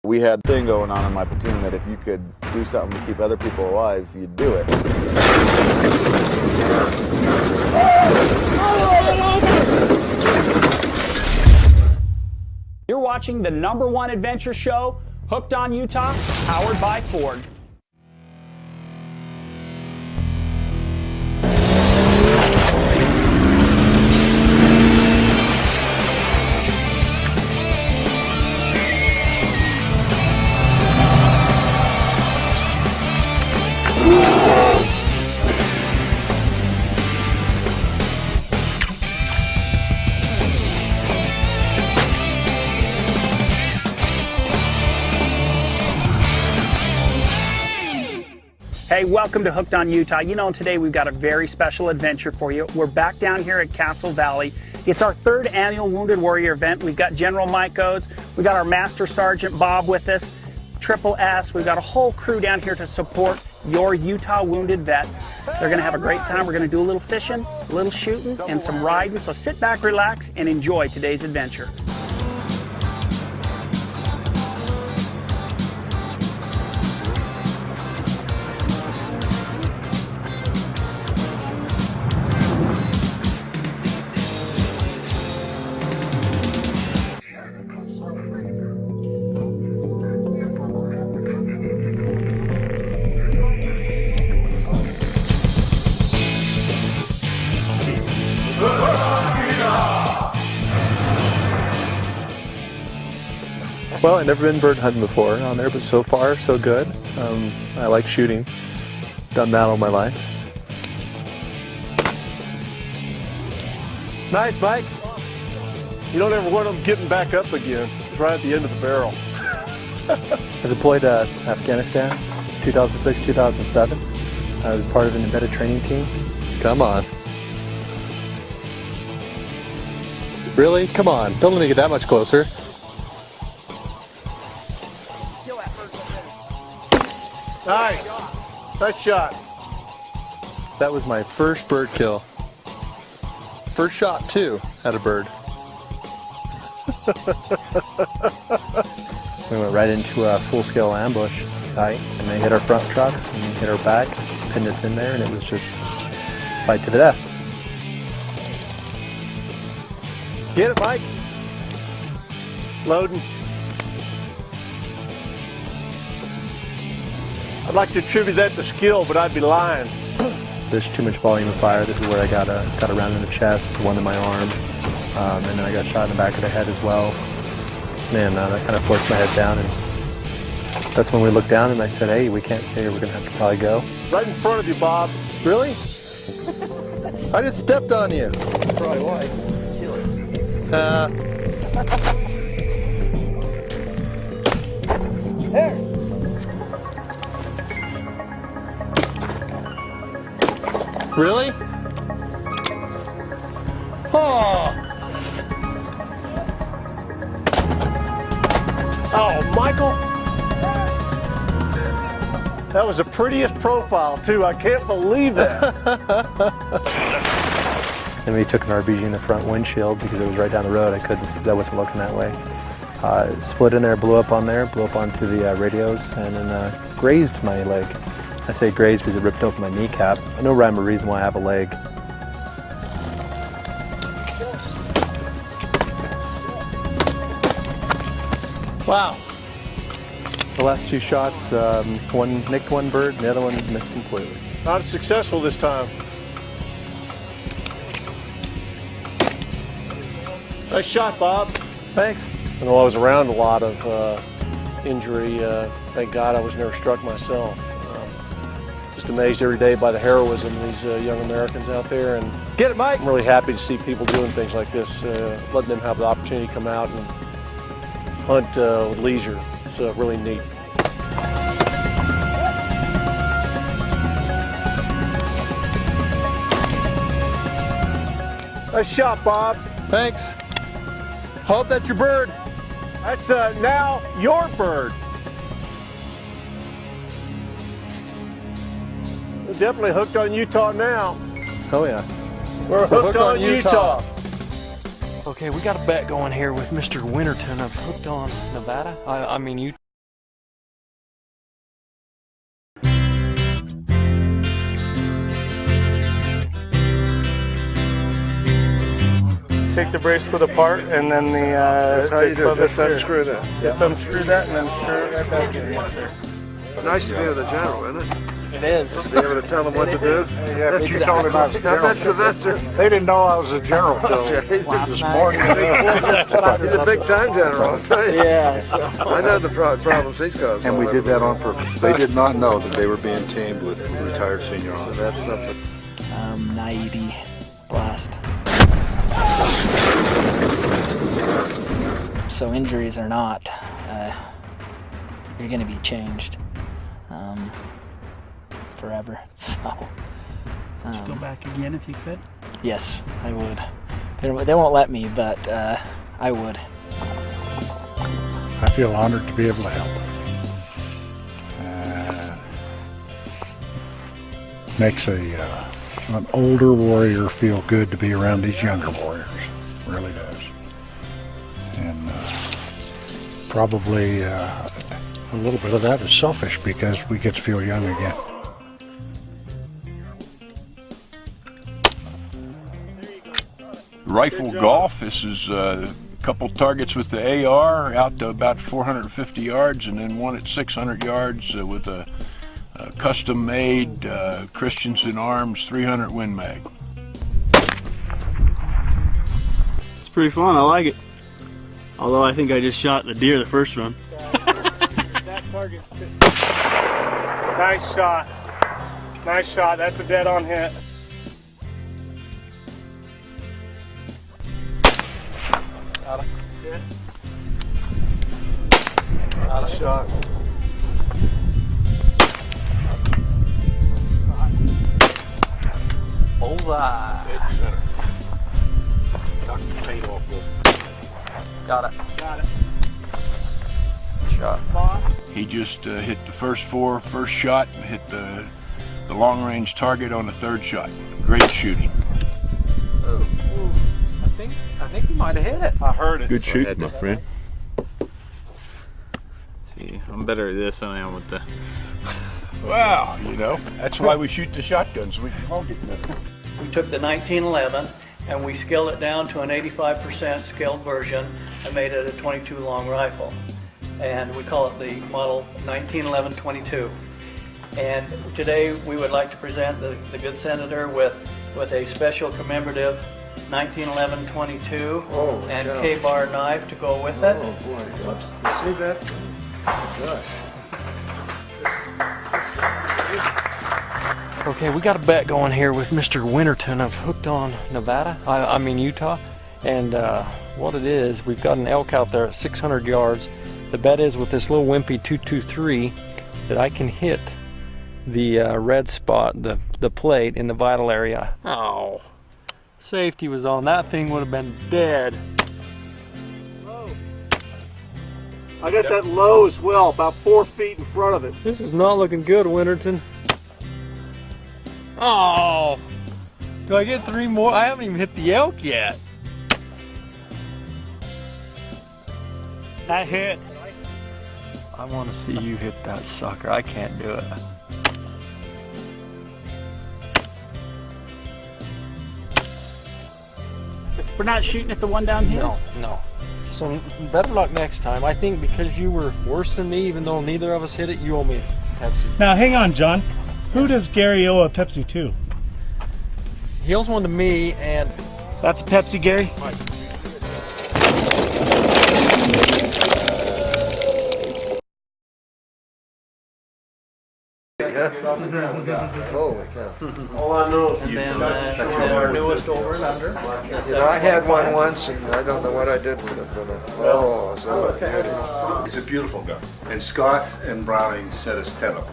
We had a thing going on in my platoon that if you could do something to keep other people alive, you'd do it. You're watching the #1 adventure show, Hooked on Utah, powered by Ford. Hey, welcome to Hooked on Utah. You know, today we've got a very special adventure for you. We're back down here at Castle Valley. It's our 3rd annual Wounded Warrior event. We've got General Mike Oates, we've got our Master Sergeant Bob with us, Triple S. We've got a whole crew down here to support your Utah wounded vets. They're gonna have a great time. We're gonna do a little fishing, a little shooting, and some riding. So sit back, relax, and enjoy today's adventure. Well, I've never been bird hunting before on there, but so far, so good. I like shooting. Done that all my life. Nice, Mike. You don't ever want them getting back up again. It's right at the end of the barrel. I was deployed to Afghanistan, 2006, 2007. I was part of an embedded training team. Come on. Really? Come on. Don't let me get that much closer. Nice. Nice shot. That was my first bird kill. First shot, too, at a bird. We went right into a full-scale ambush site, and they hit our front trucks, and hit our back, pinned us in there, and it was just fight to the death. Get it, Mike. Loading. I'd like to attribute that to skill, but I'd be lying. There's too much volume of fire. This is where I got a round in the chest, one in my arm, and then I got shot in the back of the head as well. Man, that kind of forced my head down, and that's when we looked down and I said, hey, we can't stay here. We're going to have to probably go. Right in front of you, Bob. Really? I just stepped on you. Probably why. There. Really? Oh! Oh, Michael. That was the prettiest profile, too. I can't believe that. And we took an RBG in the front windshield because it was right down the road. I wasn't looking that way. Split in there, blew up on there, blew up onto the radios, and then grazed my leg. I say grazed because it ripped open my kneecap. No rhyme or reason why I have a leg. Wow. The last 2 shots, one nicked one bird, and the other one missed completely. Not as successful this time. Nice shot, Bob. Thanks. I know I was around a lot of injury. Thank God I was never struck myself. Just amazed every day by the heroism of these young Americans out there, and Get it, Mike. I'm really happy to see people doing things like this, letting them have the opportunity to come out and hunt with leisure. It's really neat. Nice shot, Bob. Thanks. Hope that's your bird. That's now your bird. We're definitely hooked on Utah now. Oh yeah. We're hooked on Utah. Okay, we got a bet going here with Mr. Winterton of Hooked on Nevada. I mean, take the bracelet apart, and then the That's how you do it. Just here. unscrew that. Just unscrew that and then screw it right back in. Yes, sir. It's nice to be with a general, isn't it? It is. Be able to tell them what to do. Yeah, but you told him I was a Now general. that's Sylvester. They didn't know I was a general till this morning. He's a big time general, I'll tell you. Yeah. So. I know the problems he's caused. And we did that on purpose. They did not know that they were being teamed with retired senior So officers. that's something. Naidi blast. So injuries or not, you're going to be changed forever. So. Go back again if you could. Yes, I would. They won't let me, but I would. I feel honored to be able to help. Makes an older warrior feel good to be around these younger warriors. Really does. And probably a little bit of that is selfish because we get to feel young again. Rifle golf. This is a couple targets with the AR out to about 450 yards, and then one at 600 yards with a custom-made Christensen Arms 300 Win Mag. It's pretty fun. I like it. Although I think I just shot the deer the first run. That target's sitting. Nice shot. Nice shot. That's a dead-on hit. Got it. Got a shot. Bullseye. Dead center. Knocked the paint off of. Got it. Got it. Shot. He just hit the first shot, and hit the long-range target on the third shot. Great shooting. I think you might have hit it. I heard it. Good shooting, my friend. See, I'm better at this than I am with the. Wow, you know, that's why we shoot the shotguns. We can all get better. We took the 1911 and we scaled it down to an 85% scaled version and made it a 22 long rifle. And we call it the model 1911-22. And today we would like to present the good senator with a special commemorative 1911-22 and K-bar knife to go with it. Oh boy. Whoops. You see that? Gosh. Okay, we got a bet going here with Mr. Winterton of Hooked on Nevada. I mean Utah. And what it is, we've got an elk out there at 600 yards. The bet is with this little wimpy 223 that I can hit the red spot, the plate in the vital area. Oh, safety was on. That thing would have been dead. I got that low as well, about 4 feet in front of it. This is not looking good, Winterton. Oh, do I get 3 more? I haven't even hit the elk yet. That hit. I want to see you hit that sucker. I can't do it. We're not shooting at the one down here? No. So better luck next time. I think because you were worse than me, even though neither of us hit it, you owe me a Pepsi. Now hang on, John. Who does Gary owe a Pepsi to? He owes one to me, and That's a Pepsi, Gary? Holy cow. All I know is And then our newest over and under. You know, I had one once, and I don't know what I did with it, but He's a beautiful gun. And Scott and Browning set his tent up.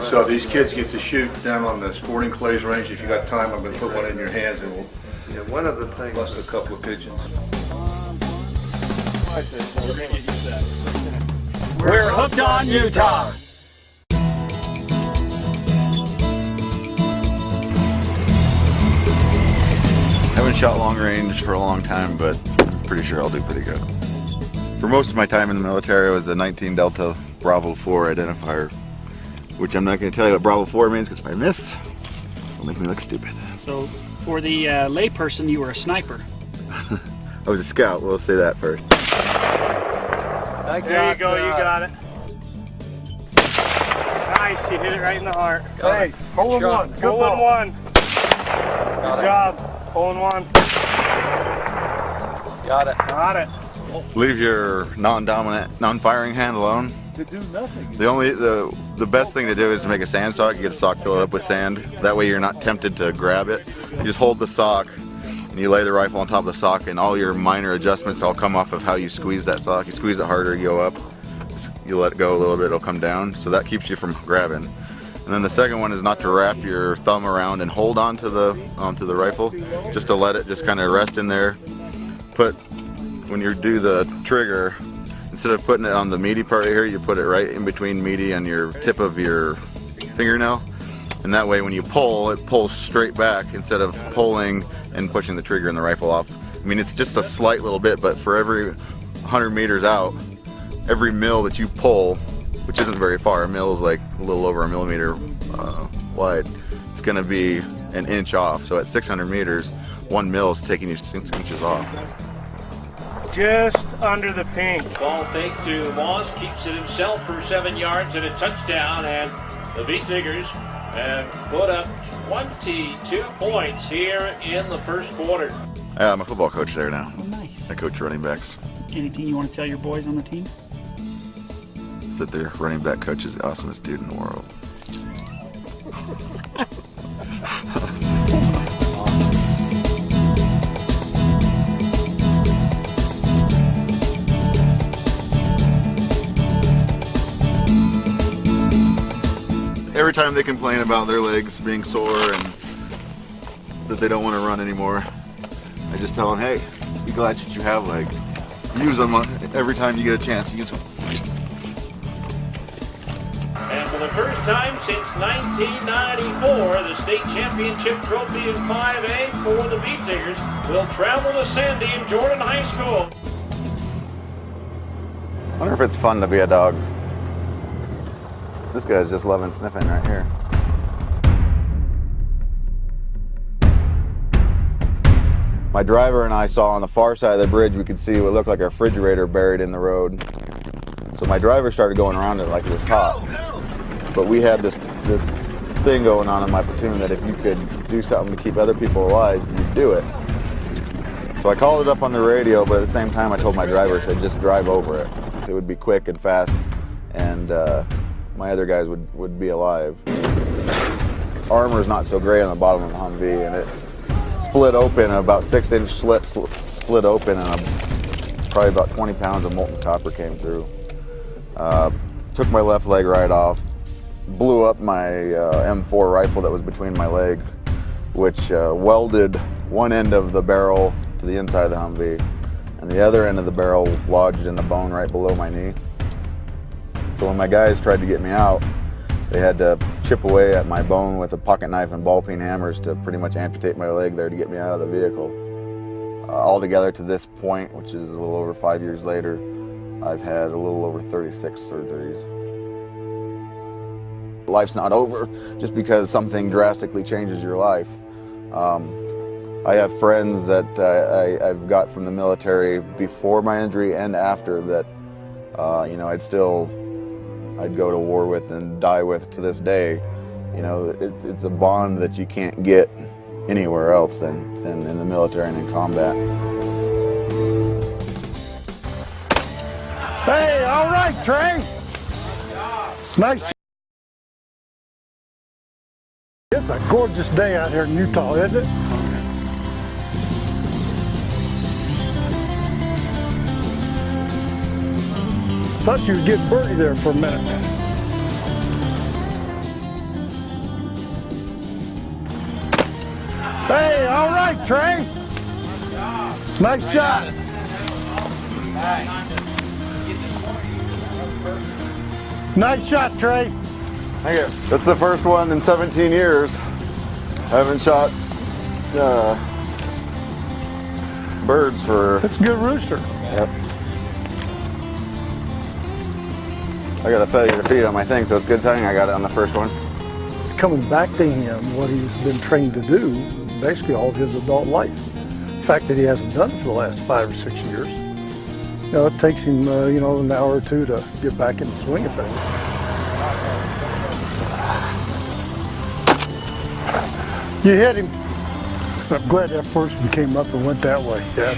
So these kids get to shoot down on the sporting clays range. If you got time, I'm going to put one in your hands and we'll yeah, one of the things. bust a couple of pigeons. We're hooked on Utah. Haven't shot long range for a long time, but I'm pretty sure I'll do pretty good. For most of my time in the military, I was a 19 Delta Bravo 4 identifier, which I'm not going to tell you what Bravo 4 means because if I miss, it'll make me look stupid. So for the layperson, you were a sniper. I was a scout, we'll say that first. There you go, you got it. Nice, you hit it right in the heart. Hey, hole in one. Good Hole in ball. one. Good job. Hole in one. Got it. Got it. Leave your non-dominant, non-firing hand alone. To do nothing. The best thing to do is to make a sand sock. You get a sock filled up with sand. That way you're not tempted to grab it. You just hold the sock and you lay the rifle on top of the sock, and all your minor adjustments all come off of how you squeeze that sock. You squeeze it harder, you go up. You let it go a little bit, it'll come down. So that keeps you from grabbing. And then the second one is not to wrap your thumb around and hold onto the rifle, just to let it just kind of rest in there. When you do the trigger, instead of putting it on the meaty part right here, you put it right in between meaty and your tip of your fingernail. And that way when you pull, it pulls straight back instead of pulling and pushing the trigger and the rifle off. I mean, it's just a slight little bit, but for every 100 meters out, every mil that you pull, which isn't very far, a mil is like a little over a millimeter wide, it's gonna be an inch off. So at 600 meters, 1 mil is taking you 6 inches off. Just under the pink. Ball fake to Moss, keeps it himself for 7 yards and a touchdown, and the Beat Diggers have put up 22 points here in the first quarter. Yeah, I'm a football coach there now. Oh, nice. I coach running backs. Anything you want to tell your boys on the team? That their running back coach is the awesomest dude in the world. Every time they complain about their legs being sore and that they don't want to run anymore, I just tell them, hey, be glad that you have legs. Use them every time you get a chance. Use them. And for the first time since 1994, the state championship trophy in 5A for the Beat Diggers will travel to Sandy and Jordan High School. I wonder if it's fun to be a dog. This guy's just loving sniffing right here. My driver and I saw on the far side of the bridge, we could see what looked like a refrigerator buried in the road. So my driver started going around it like it was hot. But we had this thing going on in my platoon that if you could do something to keep other people alive, you'd do it. So I called it up on the radio, but at the same time I told my driver to just drive over it. It would be quick and fast, and my other guys would be alive. Armor's not so great on the bottom of the Humvee, and it split open, about 6-inch slit split open, and probably about 20 pounds of molten copper came through. Took my left leg right off, blew up my M4 rifle that was between my leg, which welded one end of the barrel to the inside of the Humvee, and the other end of the barrel lodged in the bone right below my knee. So when my guys tried to get me out, they had to chip away at my bone with a pocket knife and ball peen hammers to pretty much amputate my leg there to get me out of the vehicle. Altogether to this point, which is a little over 5 years later, I've had a little over 36 surgeries. Life's not over just because something drastically changes your life. I have friends that I've got from the military before my injury and after that, you know, I'd go to war with and die with to this day. You know, it's a bond that you can't get anywhere else than in the military and in combat. Hey, all right, Trey. Nice. It's a gorgeous day out here in Utah, isn't it? Thought you was getting birdie there for a minute. Hey, all right, Trey. Nice shot. Nice shot, Trey. Thank you. That's the first one in 17 years. I haven't shot birds for... That's a good rooster. Yep. I got a failure to feed on my thing, so it's a good thing I got it on the first one. It's coming back to him what he's been trained to do basically all his adult life. fact that he hasn't done it for the last 5 or 6 years. You know, it takes him, you know, an hour or two to get back in the swing of things. You hit him. I'm glad that first one came up and went that way. Yeah,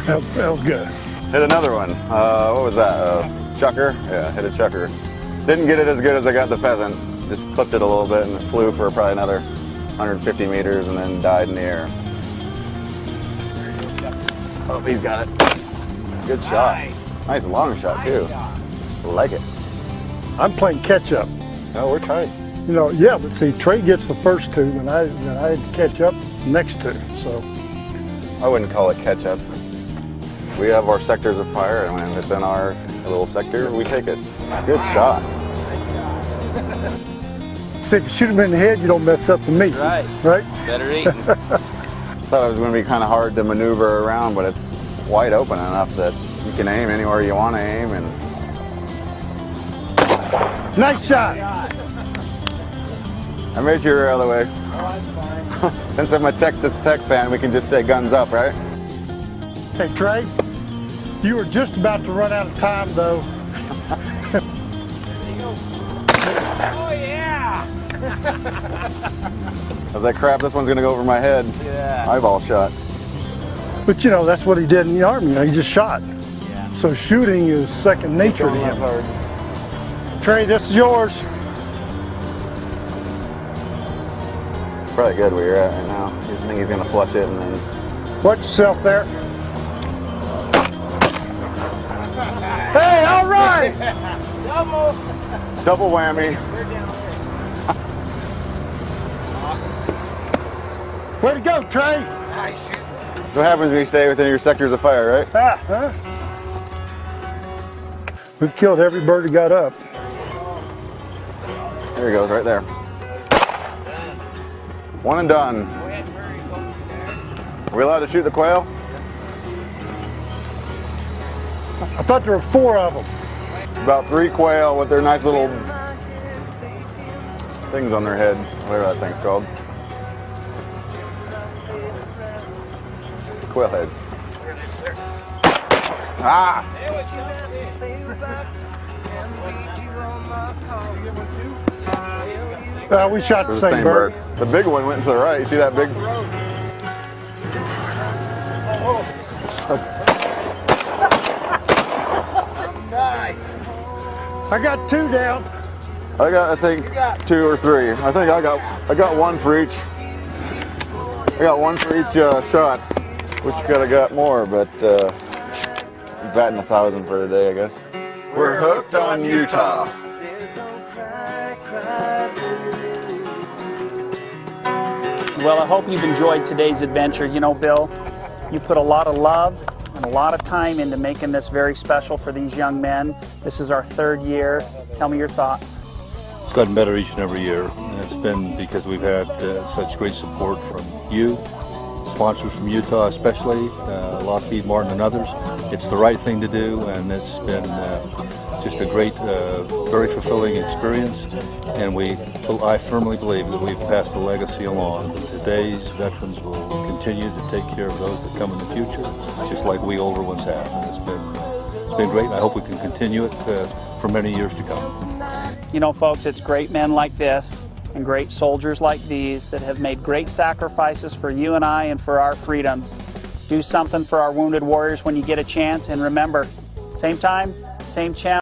that was good. Hit another one. What was that? Chucker? Yeah, hit a chucker. Didn't get it as good as I got the pheasant. Just clipped it a little bit and it flew for probably another 150 meters and then died in the air. Oh, he's got it. Good shot. Nice long shot too. Like it. I'm playing catch up. Oh, we're tied. You know, yeah, but see, Trey gets the first two, and I had to catch up the next two. So I wouldn't call it catch up. We have our sectors of fire, and when it's in our little sector, we take it. Good shot. see, if you shoot him in the head, you don't mess up the meat. Right. Right? Better eating. Thought it was going to be kind of hard to maneuver around, but it's wide open enough that you can aim anywhere you want to aim. And nice shot. I made sure you're out of the way. Since I'm a Texas Tech fan, we can just say guns up, right? Hey, Trey, you were just about to run out of time, though. Oh, yeah! I was like, crap, this one's going to go over my head. Yeah. Eyeball shot. But, you know, that's what he did in the Army. You know, he just shot. Yeah. So shooting is second nature to him. Trey, this is yours. Probably good where you're at right now. I think he's going to flush it and then... Watch yourself there. Hey, all right! Double whammy. Way to go, Trey. That's what happens when you stay within your sectors of fire, right? Huh? We've killed every bird that got up. There he goes, right there. One and done. Are we allowed to shoot the quail? I thought there were 4 of them. About 3 quail with their nice little things on their head, whatever that thing's called. Quail heads. Ah! We shot the same bird. The big one went to the right. You see that big? I got 2 down. I got, I think, 2 or 3. I think I got 1 for each. I got 1 for each shot. Which could have got more, but batting 1,000 for today, I guess. We're hooked on Utah. Well, I hope you've enjoyed today's adventure. You know, Bill, you put a lot of love and a lot of time into making this very special for these young men. This is our 3rd year. Tell me your thoughts. It's gotten better each and every year, and it's been because we've had such great support from you, sponsors from Utah especially, Lockheed Martin and others. It's the right thing to do, and it's been just a great, very fulfilling experience, and I firmly believe that we've passed a legacy along. Today's veterans will continue to take care of those that come in the future, just like we older ones have. And it's been great, and I hope we can continue it for many years to come. You know, folks, it's great men like this and great soldiers like these that have made great sacrifices for you and I and for our freedoms. Do something for our wounded warriors when you get a chance, and remember, same time, same channel.